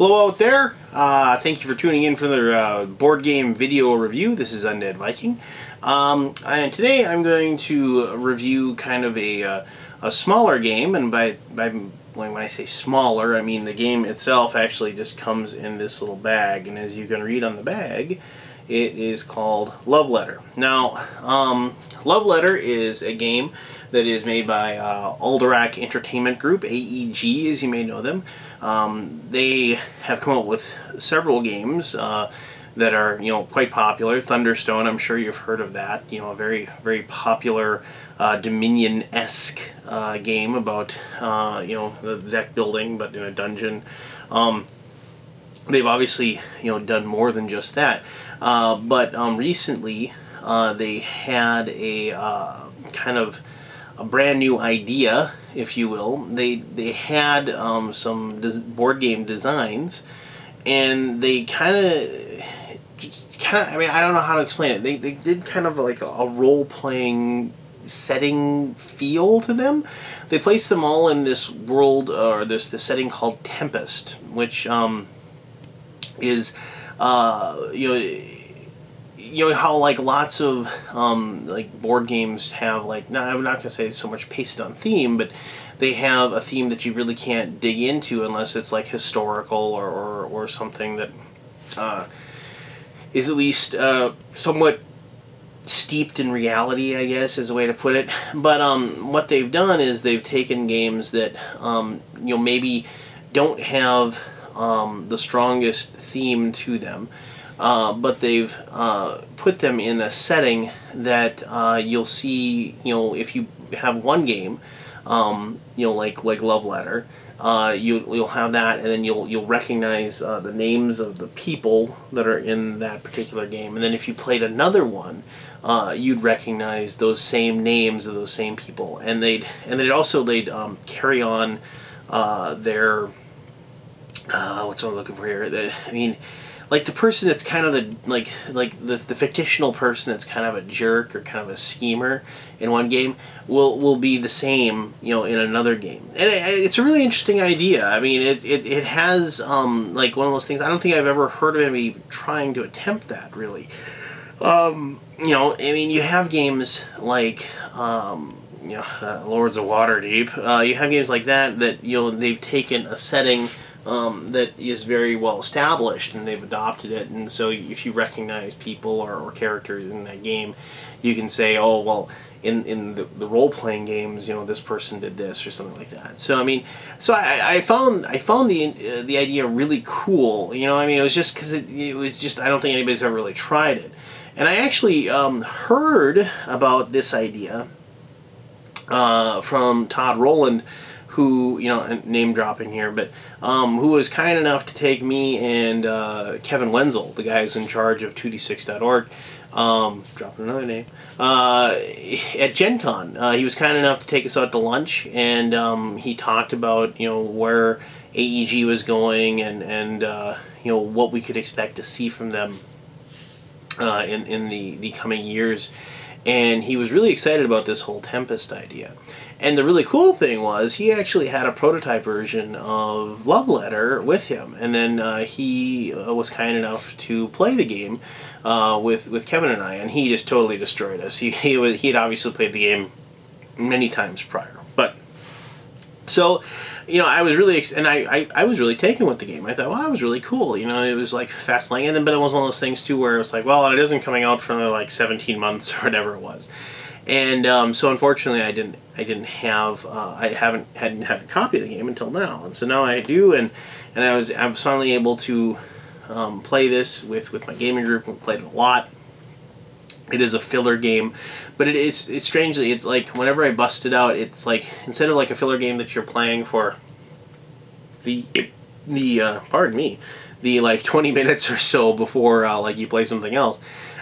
Hello out there. Thank you for tuning in for the board game video review. This is Undead Viking. And today I'm going to review kind of a smaller game, and when I say smaller, I mean the game itself actually just comes in this little bag, and as you can read on the bag, it is called Love Letter. Now, Love Letter is a game that is made by Alderac Entertainment Group, AEG as you may know them. They have come up with several games that are, quite popular. Thunderstone, I'm sure you've heard of that. A very, very popular Dominion-esque game about, the deck building, but in a dungeon. They've obviously, done more than just that. But recently, they had a kind of a brand new idea, if you will. They had some board game designs, and they kind of, I mean, I don't know how to explain it. They did kind of like a role-playing setting feel to them. They placed them all in this world, or this setting called Tempest, which is how like lots of like board games have, like, no, I'm not gonna say so much pasted on theme, but they have a theme that you really can't dig into unless it's like historical or something that is at least somewhat steeped in reality, I guess is a way to put it. But what they've done is they've taken games that maybe don't have the strongest theme to them, but they've put them in a setting that you'll see, if you have one game, like Love Letter, you'll have that, and then you'll recognize the names of the people that are in that particular game, and then if you played another one, you'd recognize those same names of those same people, and they'd carry on their what's what I'm looking for here. I mean, like the person that's kind of the fictional person that's kind of a jerk or kind of a schemer in one game will be the same, in another game. And it's a really interesting idea. I mean, it has like one of those things. I don't think I've ever heard of anybody trying to attempt that, really. I mean, you have games like Lords of Waterdeep. You have games like that they've taken a setting that is very well established, and they've adopted it, and so if you recognize people or characters in that game, you can say, oh, well, in the role-playing games, this person did this or something like that. So I mean, I found the idea really cool. I mean, it was just because it was just, I don't think anybody's ever really tried it, and I actually heard about this idea from Todd Rowland, who, name dropping here, but who was kind enough to take me and Kevin Wenzel, the guy who's in charge of 2d6.org, dropping another name, at Gen Con. He was kind enough to take us out to lunch, and he talked about, where AEG was going, and what we could expect to see from them in the coming years. And he was really excited about this whole Tempest idea. And the really cool thing was he actually had a prototype version of Love Letter with him, and then he was kind enough to play the game with Kevin and I, and he just totally destroyed us. He had obviously played the game many times prior, but so I was really I was really taken with the game. I thought, well, that was really cool. It was like fast playing, and then but it was one of those things too where it was like, well, it isn't coming out for like 17 months or whatever it was. And so unfortunately I hadn't had a copy of the game until now, and so now I do, and I was finally able to play this with my gaming group. We played it a lot. It is a filler game, but it's strangely, it's like whenever I bust it out, it's like instead of like a filler game that you're playing for the pardon me, the like 20 minutes or so before like you play something else.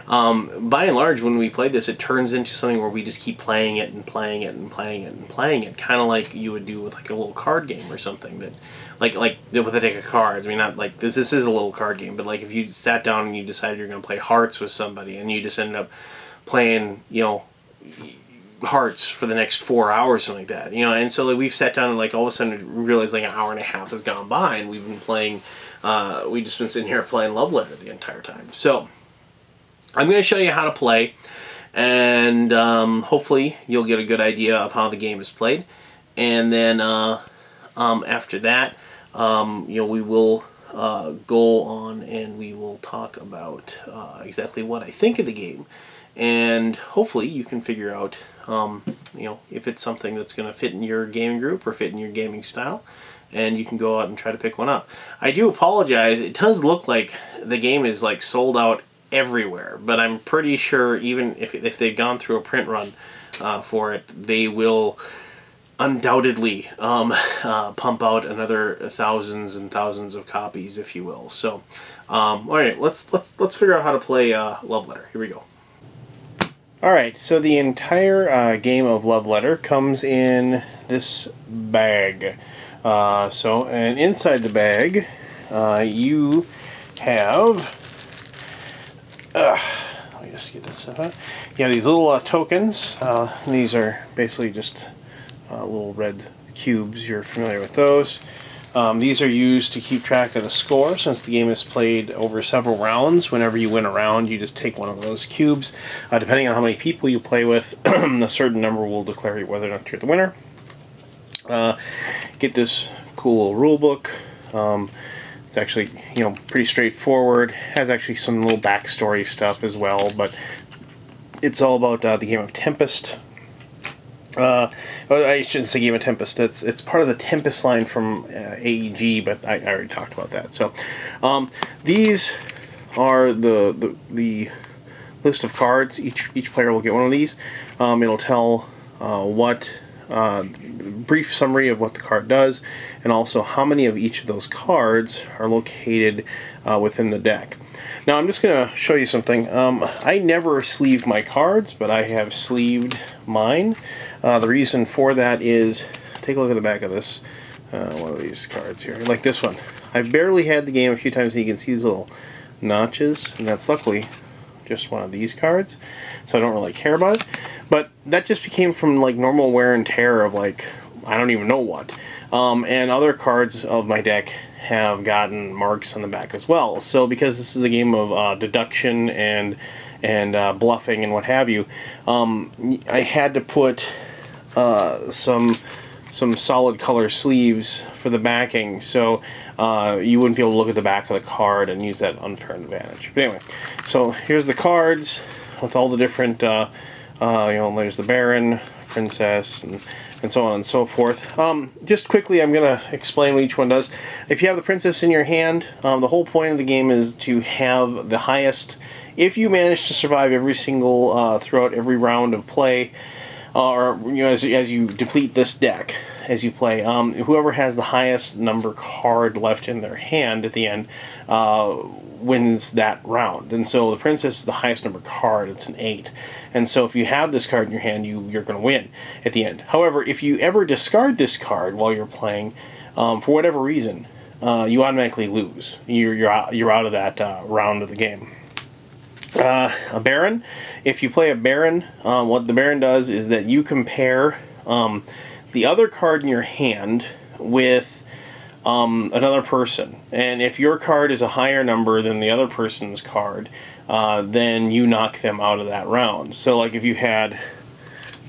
By and large, when we play this, it turns into something where we just keep playing it and playing it and playing it and playing it, kind of like you would do with like a little card game or something, that like with a deck of cards. I mean, not like this is a little card game, but like if you sat down and you decided you're going to play hearts with somebody, and you just ended up playing, hearts for the next 4 hours, something like that, you know. And so like, we've sat down and like all of a sudden realized like an hour and a half has gone by, and we've been playing. We've just been sitting here playing Love Letter the entire time. So I'm going to show you how to play, and hopefully you'll get a good idea of how the game is played. And then after that, you know, we will go on and we will talk about exactly what I think of the game, and hopefully you can figure out you know, if it's something that's going to fit in your gaming group or fit in your gaming style, and you can go out and try to pick one up. I do apologize, it does look like the game is like sold out everywhere, but I'm pretty sure even if they've gone through a print run for it, they will undoubtedly pump out another thousands and thousands of copies, if you will. So all right, let's figure out how to play Love Letter. Here we go. All right, so the entire game of Love Letter comes in this bag. And inside the bag, you have, let me just get this stuff out. You have these little tokens. These are basically just little red cubes. You're familiar with those. These are used to keep track of the score, since the game is played over several rounds. Whenever you win a round, you just take one of those cubes. Depending on how many people you play with, a certain number will declare whether or not you're the winner. Get this cool little rule book. It's actually, you know, pretty straightforward. Has actually some little backstory stuff as well, but it's all about the game of Tempest. Well, I shouldn't say Game of Tempest. It's part of the Tempest line from AEG, but I already talked about that. So these are the list of cards. Each player will get one of these. It'll tell brief summary of what the card does, and also how many of each of those cards are located within the deck. Now I'm just going to show you something. I never sleeve my cards, but I have sleeved mine. The reason for that is, take a look at the back of this, one of these cards here, like this one. I've barely had the game a few times, and you can see these little notches, and that's luckily just one of these cards, so I don't really care about it. But that just became from like normal wear and tear of like, I don't even know what. And other cards of my deck have gotten marks on the back as well. So because this is a game of deduction and bluffing and what have you, I had to put some solid color sleeves for the backing, so you wouldn't be able to look at the back of the card and use that unfair advantage. But anyway, so here's the cards with all the different, you know, there's the Baron, Princess, and so on and so forth. Just quickly, I'm going to explain what each one does. If you have the Princess in your hand, the whole point of the game is to have the highest. If you manage to survive every single, throughout every round of play, or you know, as you deplete this deck as you play, whoever has the highest number card left in their hand at the end wins that round. And so the Princess is the highest number card. It's an 8. And so if you have this card in your hand, you're going to win at the end. However, if you ever discard this card while you're playing, for whatever reason, you automatically lose. You're out of that round of the game. A Baron. If you play a Baron, what the Baron does is that you compare the other card in your hand with another person, and if your card is a higher number than the other person's card, then you knock them out of that round. So like if you had,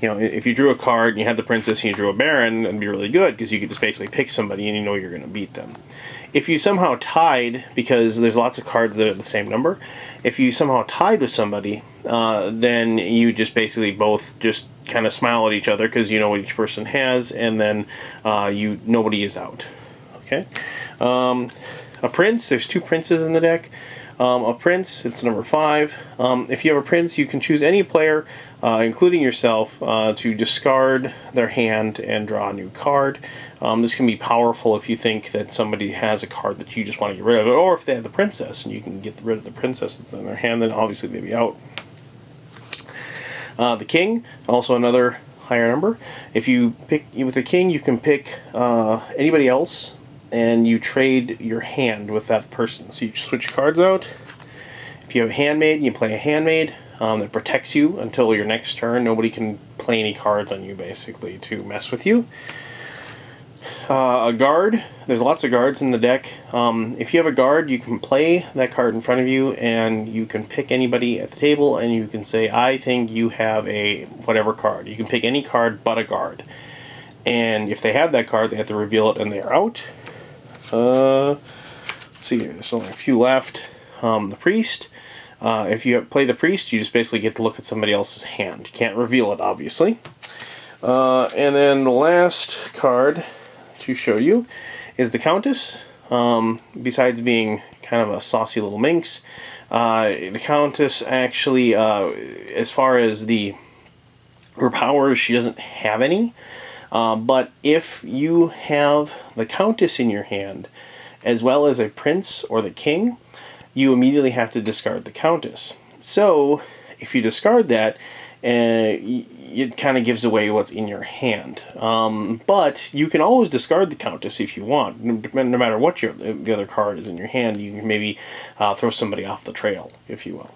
you know, if you drew a card and you had the Princess and you drew a Baron, that'd be really good because you could just basically pick somebody and you know you're going to beat them. If you somehow tied, because there's lots of cards that are the same number, if you somehow tied with somebody, then you just basically both just kind of smile at each other because you know what each person has, and then nobody is out. Okay. A Prince, there's 2 princes in the deck. A Prince, it's number 5. If you have a Prince, you can choose any player, including yourself, to discard their hand and draw a new card. This can be powerful if you think that somebody has a card that you just want to get rid of, or if they have the Princess and you can get rid of the Princess that's in their hand, then obviously they'd be out. The King, also another higher number. If you pick with the King, you can pick anybody else, and you trade your hand with that person. So you switch cards out. If you have a Handmaid, you play a Handmaid. that protects you until your next turn. Nobody can play any cards on you, basically, to mess with you. A guard. There's lots of guards in the deck. If you have a guard, you can play that card in front of you, and you can pick anybody at the table, and you can say, I think you have a whatever card. You can pick any card but a guard. And if they have that card, they have to reveal it, and they are out. Let's see here. There's only a few left. The priest. If you play the priest, you just basically get to look at somebody else's hand. You can't reveal it, obviously. And then the last card to show you is the Countess. Besides being kind of a saucy little minx, the Countess actually, as far as her powers, she doesn't have any. But if you have the Countess in your hand, as well as a prince or the king, you immediately have to discard the Countess. So, if you discard that, it kind of gives away what's in your hand. But you can always discard the Countess if you want. No matter what the other card is in your hand, you can maybe throw somebody off the trail, if you will.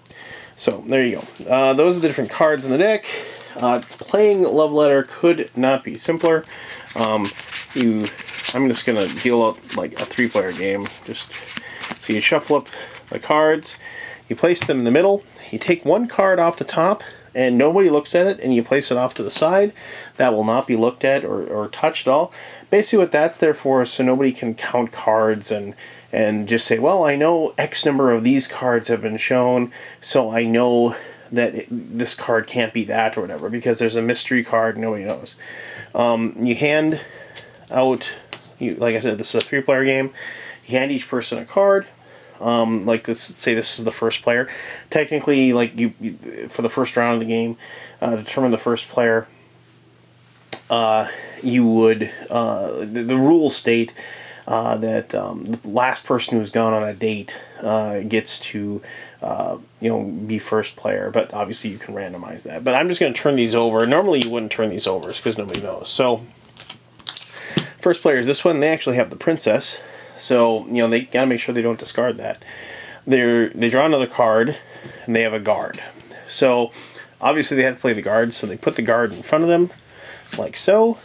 So, there you go. Those are the different cards in the deck. Playing Love Letter could not be simpler. I'm just going to deal out like a 3-player game. So you shuffle up the cards, you place them in the middle, you take one card off the top, and nobody looks at it, and you place it off to the side. That will not be looked at or touched at all. Basically what that's there for is so nobody can count cards and just say, well, I know X number of these cards have been shown, so I know that this card can't be that or whatever, because there's a mystery card nobody knows. You hand out, like I said, this is a 3-player game. You hand each person a card. Like this, say this is the first player. Technically, like you for the first round of the game, determine the first player. You would the rules state that the last person who's gone on a date gets to be first player. But obviously you can randomize that. But I'm just going to turn these over. Normally you wouldn't turn these over because nobody knows. So first player is this one. They actually have the princess. So, they got to make sure they don't discard that. They draw another card, and they have a guard. So, obviously they have to play the guard, so they put the guard in front of them, like so.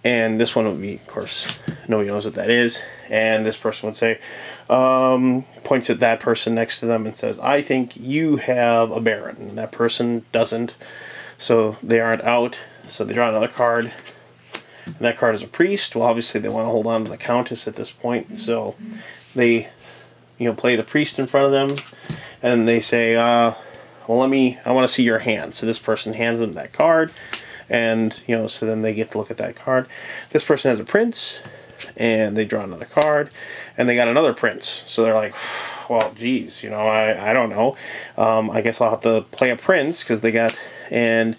And this one would be, of course, nobody knows what that is. And this person would say, points at that person next to them and says, I think you have a baron. And that person doesn't, so they aren't out. So they draw another card. And that card is a priest. Well, obviously they want to hold on to the Countess at this point, so they, play the priest in front of them, and they say, well, I want to see your hand. So this person hands them that card, and, so then they get to look at that card. This person has a prince, and they draw another card, and they got another prince. So they're like, well, geez, I don't know. I guess I'll have to play a prince, because they got, and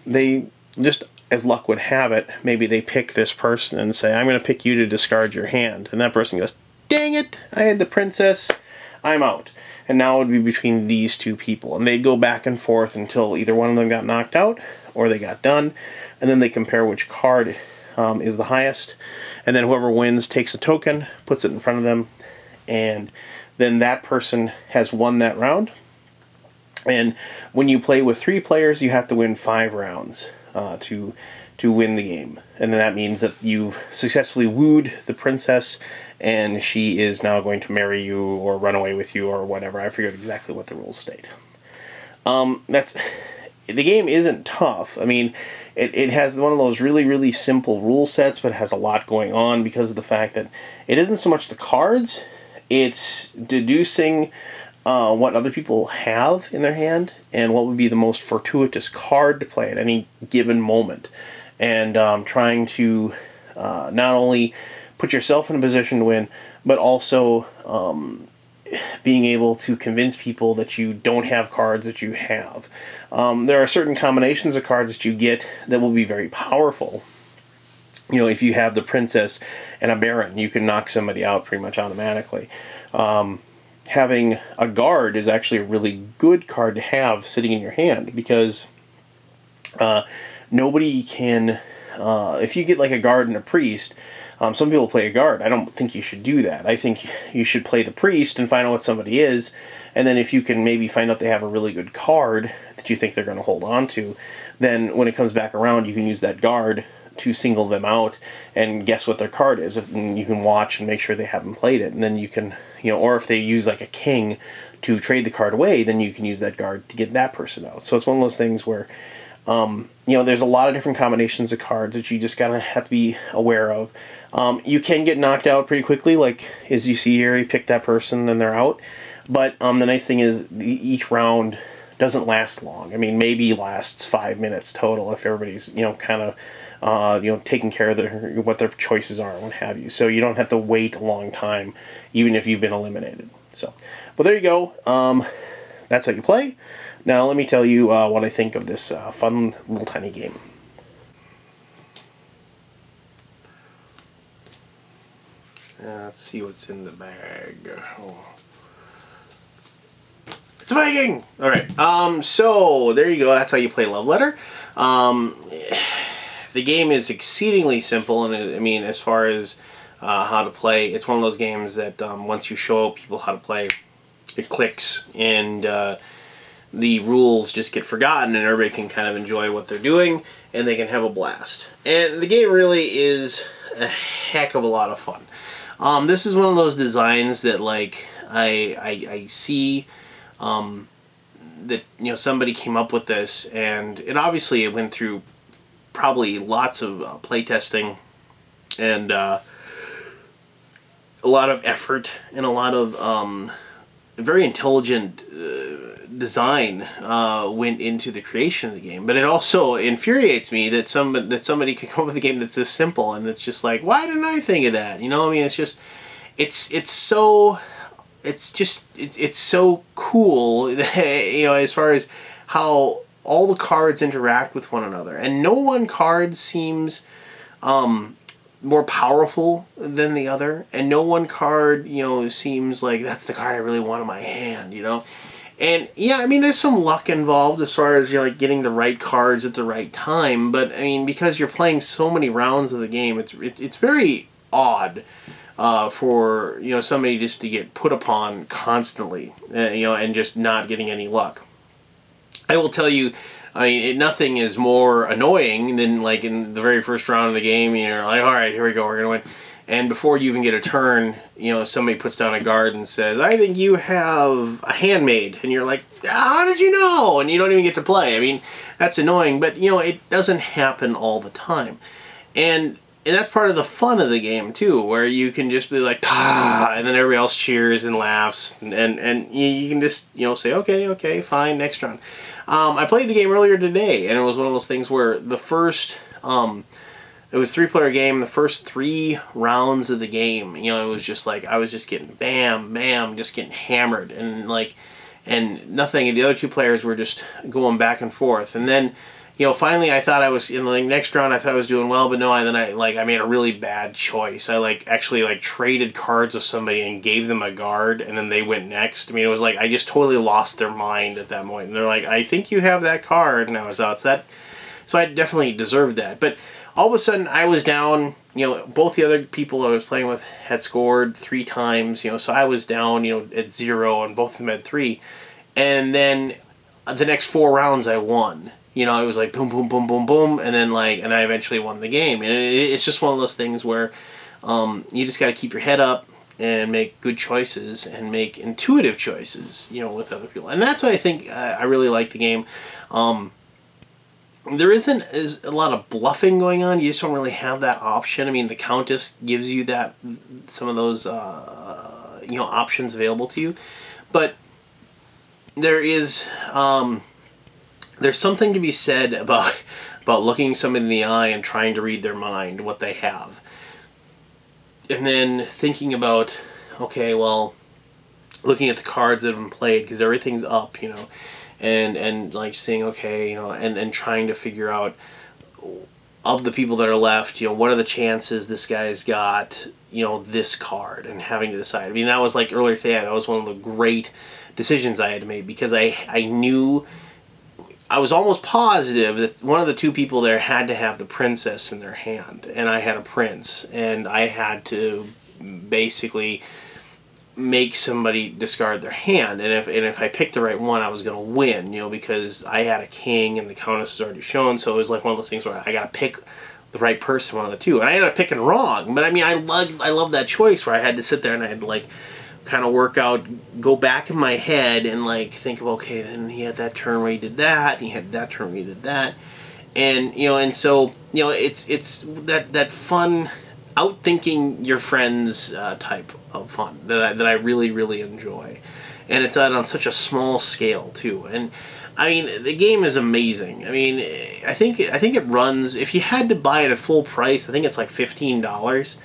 they just, as luck would have it, maybe they pick this person and say, I'm going to pick you to discard your hand. And that person goes, dang it, I had the princess, I'm out. And now it would be between these two people. And they'd go back and forth until either one of them got knocked out or they got done. And then they compare which card is the highest. And then whoever wins takes a token, puts it in front of them, and then that person has won that round. And when you play with 3 players, you have to win 5 rounds. To win the game. And then that means that you've successfully wooed the princess, and she is now going to marry you or run away with you or whatever. I forget exactly what the rules state. The game isn't tough. I mean, it has one of those really, really simple rule sets, but it has a lot going on because of the fact that it isn't so much the cards, it's deducing what other people have in their hand and what would be the most fortuitous card to play at any given moment. And trying to not only put yourself in a position to win, but also being able to convince people that you don't have cards that you have. There are certain combinations of cards that you get that will be very powerful. If you have the princess and a baron, you can knock somebody out pretty much automatically. Having a guard is actually a really good card to have sitting in your hand, because nobody can, if you get like a guard and a priest, Some people play a guard. I don't think you should do that. I think you should play the priest and find out what somebody is, and then if you can maybe find out they have a really good card that you think they're going to hold on to, then when it comes back around, you can use that guard to single them out and guess what their card is. And you can watch and make sure they haven't played it, and then you can, or if they use like a king to trade the card away, then you can use that guard to get that person out. So it's one of those things where there's a lot of different combinations of cards that you just gotta have to be aware of. You can get knocked out pretty quickly, like as you see here, you pick that person, then they're out. But the nice thing is each round doesn't last long. I mean, maybe lasts 5 minutes total if everybody's kind of taking care of what their choices are and what have you. So you don't have to wait a long time, even if you've been eliminated. So, but there you go. That's how you play. Now let me tell you what I think of this fun little tiny game. Let's see what's in the bag. Oh. It's a Viking! Alright, so there you go. That's how you play Love Letter. The game is exceedingly simple, and I mean, as far as how to play, it's one of those games that once you show people how to play, it clicks, and the rules just get forgotten, and everybody can kind of enjoy what they're doing, and they can have a blast. And the game really is a heck of a lot of fun. This is one of those designs that, like, I see that somebody came up with this, and obviously it went through probably lots of playtesting and a lot of effort and a lot of very intelligent design went into the creation of the game. But it also infuriates me that somebody could come up with a game that's this simple, and it's just like, why didn't I think of that? I mean, it's just it's so cool, as far as how all the cards interact with one another, and no one card seems more powerful than the other, and no one card seems like that's the card I really want in my hand. And yeah, I mean, there's some luck involved as far as like getting the right cards at the right time, but I mean, because you're playing so many rounds of the game, it's very odd for somebody just to get put upon constantly, and just not getting any luck. I will tell you, I mean, nothing is more annoying than, like, in the very first round of the game, you're like, all right, here we go, we're gonna win. And before you even get a turn, somebody puts down a guard and says, I think you have a handmaid. And you're like, how did you know? And you don't even get to play. I mean, that's annoying, but, it doesn't happen all the time. And that's part of the fun of the game, too, where you can just be like, ah, and then everybody else cheers and laughs, and you can just, say, okay, fine, next round. I played the game earlier today, and it was one of those things where the first, it was a 3-player game, the first 3 rounds of the game, it was just like, I was just getting bam, bam, just getting hammered, and and nothing, and the other 2 players were just going back and forth, and then, finally I thought I was, in the next round I thought I was doing well, but no, I made a really bad choice. I actually traded cards with somebody and gave them a guard, and then they went next. I mean, it was like, I just totally lost their mind at that point. And they're like, I think you have that card, and I was out. So I definitely deserved that. But all of a sudden I was down, both the other people I was playing with had scored 3 times, so I was down, at 0, and both of them had 3. And then the next 4 rounds I won. It was like boom, boom, boom, boom, boom, and then and I eventually won the game. And it's just one of those things where you just got to keep your head up and make good choices and make intuitive choices, with other people. And that's why I think I really like the game. There isn't a lot of bluffing going on. You just don't really have that option. I mean, the Countess gives you some of those options available to you, but there is. There's something to be said about looking somebody in the eye and trying to read their mind, what they have. And then thinking about, okay, well, looking at the cards that have been played, because everything's up, and like saying, okay, and trying to figure out, of the people that are left, what are the chances this guy's got, this card, and having to decide. I mean, that was like earlier today, that was one of the great decisions I had to make, because I knew I was almost positive that one of the two people there had to have the princess in their hand, and I had a prince, and I had to basically make somebody discard their hand, and if I picked the right one, I was going to win, you know, because I had a king and the countess was already shown, so it was like one of those things where I got to pick the right person, one of the two, and I ended up picking wrong. But I mean, I love that choice where I had to sit there and I had to like kind of work out, go back in my head and like think of, okay, then he had that turn where he did that, and he had that turn where he did that, and you know, and so you know, it's that fun outthinking your friends type of fun that I really enjoy, and it's on such a small scale too. And I mean, the game is amazing. I mean, I think it runs, if you had to buy it at full price, I think it's like $15.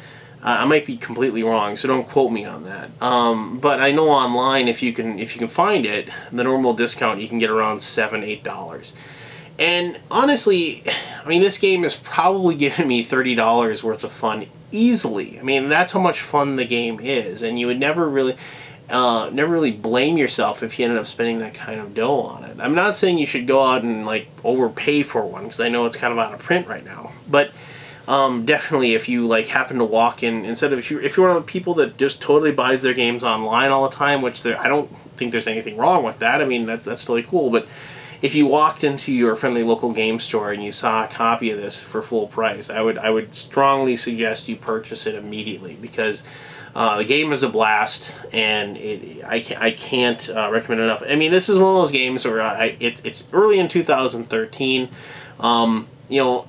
I might be completely wrong, so don't quote me on that. But I know online, if you can find it, the normal discount, you can get around $7-8. And honestly, I mean, this game has probably given me $30 worth of fun easily. I mean, that's how much fun the game is, and you would never really blame yourself if you ended up spending that kind of dough on it. I'm not saying you should go out and like overpay for one, because I know it's kind of out of print right now, but definitely if you like happen to walk in, instead of if you're one of the people that just totally buys their games online all the time, which I don't think there's anything wrong with that. I mean, that's totally cool. But if you walked into your friendly local game store and you saw a copy of this for full price, I would strongly suggest you purchase it immediately, because the game is a blast, and I can't recommend it enough. I mean, this is one of those games where it's early in 2013. You know,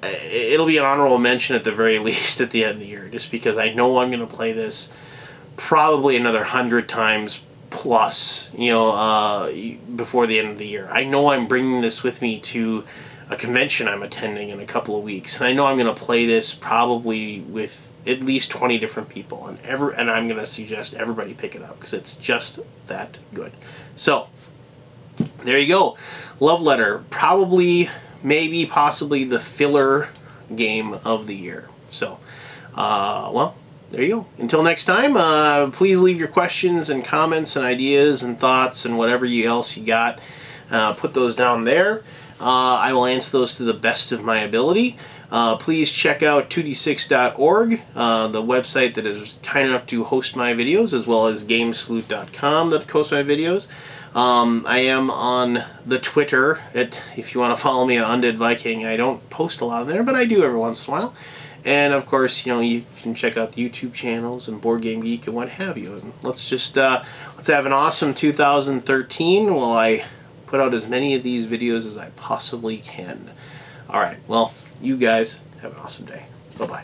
it'll be an honorable mention at the very least at the end of the year, just because I know I'm going to play this probably another 100 times plus, you know, before the end of the year. I know I'm bringing this with me to a convention I'm attending in a couple of weeks, and I know I'm going to play this probably with at least 20 different people, and I'm going to suggest everybody pick it up, because it's just that good. So, there you go. Love Letter, probably, maybe, possibly the filler game of the year. So, well, there you go. Until next time, please leave your questions and comments and ideas and thoughts and whatever else you got. Put those down there. I will answer those to the best of my ability. Please check out 2d6.org, the website that is kind enough to host my videos, as well as Gamesalute.com that hosts my videos. I am on the Twitter, if you want to follow me on Undead Viking. I don't post a lot on there, but I do every once in a while. And of course, you know, you can check out the YouTube channels and Board Game Geek and what have you. And let's have an awesome 2013 while I put out as many of these videos as I possibly can. Alright, well, you guys have an awesome day. Bye-bye.